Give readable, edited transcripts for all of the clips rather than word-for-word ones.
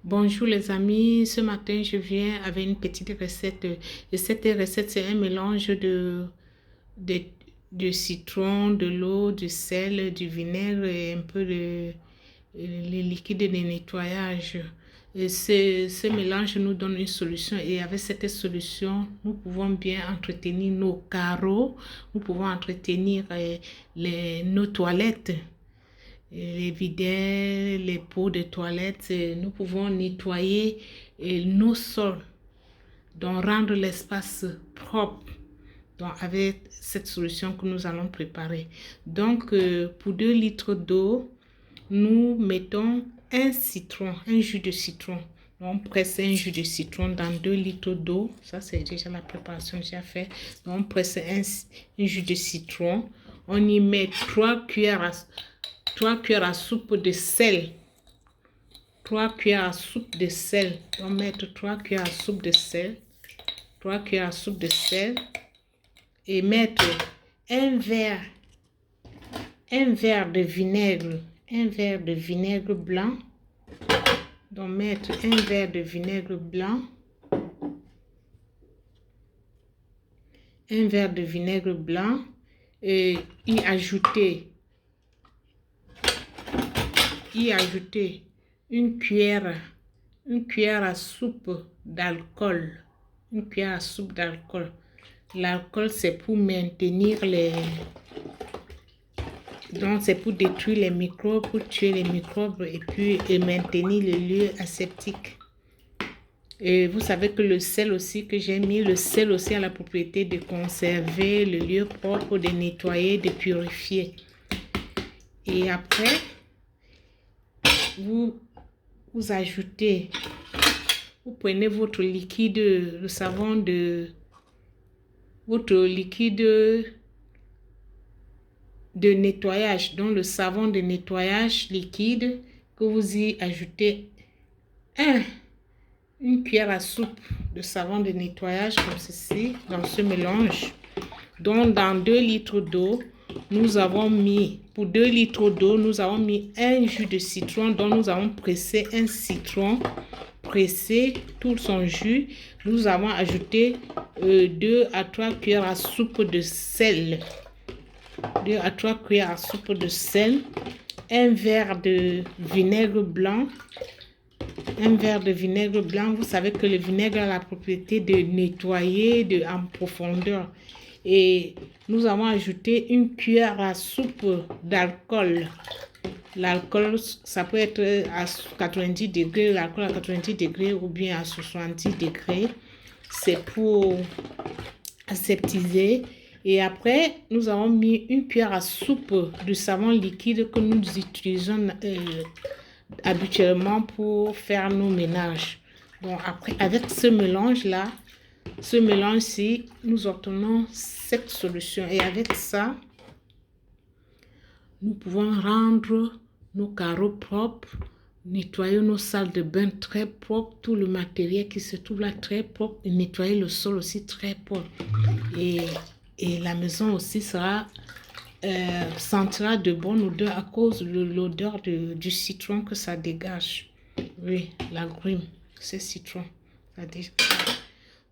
Bonjour les amis, ce matin je viens avec une petite recette. Et cette recette c'est un mélange de, de citron, de l'eau, du sel, du vinaigre et un peu de les liquides de nettoyage. Et ce mélange nous donne une solution et avec cette solution nous pouvons bien entretenir nos carreaux, nous pouvons entretenir nos toilettes, les bidets, les pots de toilette, nous pouvons nettoyer nos sols, donc rendre l'espace propre. Donc avec cette solution que nous allons préparer. Donc pour 2 litres d'eau, nous mettons un citron, un jus de citron. Donc, on presse un jus de citron dans 2 litres d'eau. Ça, c'est déjà la préparation que j'ai fait. Donc, on presse un jus de citron. On y met 3 cuillères à soupe de sel. 3 cuillères à soupe de sel. On va mettre 3 cuillères à soupe de sel. 3 cuillères à soupe de sel. Et mettre un verre de vinaigre. Un verre de vinaigre blanc. Donc, mettre un verre de vinaigre blanc. Un verre de vinaigre blanc. Et y ajouter une cuillère à soupe d'alcool. Une cuillère à soupe d'alcool. L'alcool, c'est pour maintenir donc, c'est pour détruire les microbes, pour tuer les microbes et puis maintenir le lieu aseptique. Et vous savez que le sel aussi que j'ai mis, le sel aussi a la propriété de conserver le lieu propre, de nettoyer, de purifier. Et après, vous ajoutez, vous prenez votre liquide, le savon votre liquide de nettoyage, donc le savon de nettoyage liquide que vous y ajoutez une cuillère à soupe de savon de nettoyage comme ceci dans ce mélange. Donc dans 2 litres d'eau, nous avons mis, pour 2 litres d'eau, nous avons mis un jus de citron dont nous avons pressé un citron, pressé tout son jus. Nous avons ajouté 2 à 3 cuillères à soupe de sel. 2 à 3 cuillères à soupe de sel, un verre de vinaigre blanc. Un verre de vinaigre blanc, vous savez que le vinaigre a la propriété de nettoyer en profondeur. Et nous avons ajouté une cuillère à soupe d'alcool. L'alcool, ça peut être à 90 degrés, l'alcool à 90 degrés ou bien à 70 degrés. C'est pour aseptiser. Et après, nous avons mis une cuillère à soupe de savon liquide que nous utilisons habituellement pour faire nos ménages. Donc après, avec ce mélange-là, ce mélange-ci, nous obtenons cette solution. Et avec ça, nous pouvons rendre nos carreaux propres, nettoyer nos salles de bain très propres, tout le matériel qui se trouve là très propre, et nettoyer le sol aussi très propre. Et la maison aussi sentira de bonne odeur à cause de l'odeur du citron que ça dégage. Oui, l'agrume, c'est citron. Ça dégage.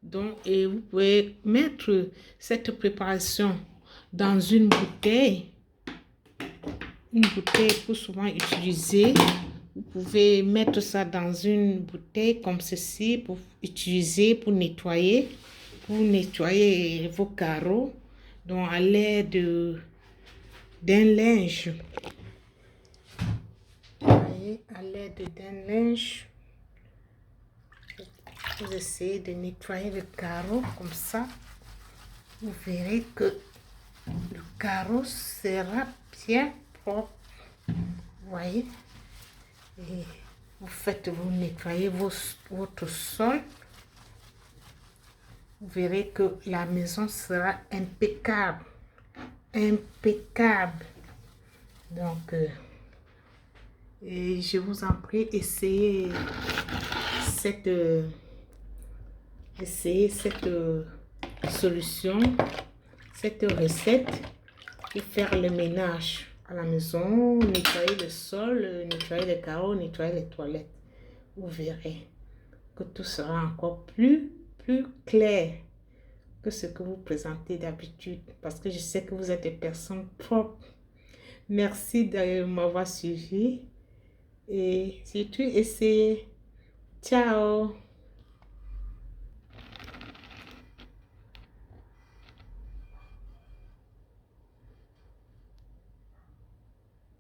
Donc, et vous pouvez mettre cette préparation dans une bouteille. Une bouteille pour souvent utiliser. Vous pouvez mettre ça dans une bouteille comme ceci pour utiliser, pour nettoyer vos carreaux. Donc, à l'aide d'un linge. Voyez, à l'aide d'un linge, vous essayez de nettoyer le carreau comme ça. Vous verrez que le carreau sera bien propre. Vous voyez? Et vous nettoyez votre sol. Vous verrez que la maison sera impeccable. Impeccable. Donc, et je vous en prie, essayez cette solution, cette recette et faire le ménage à la maison, nettoyer le sol, nettoyer les carreaux, nettoyer les toilettes. vous verrez que tout sera encore plus clair que ce que vous présentez d'habitude, parce que je sais que vous êtes des personnes propres. Merci de m'avoir suivi et surtout essayez. Ciao!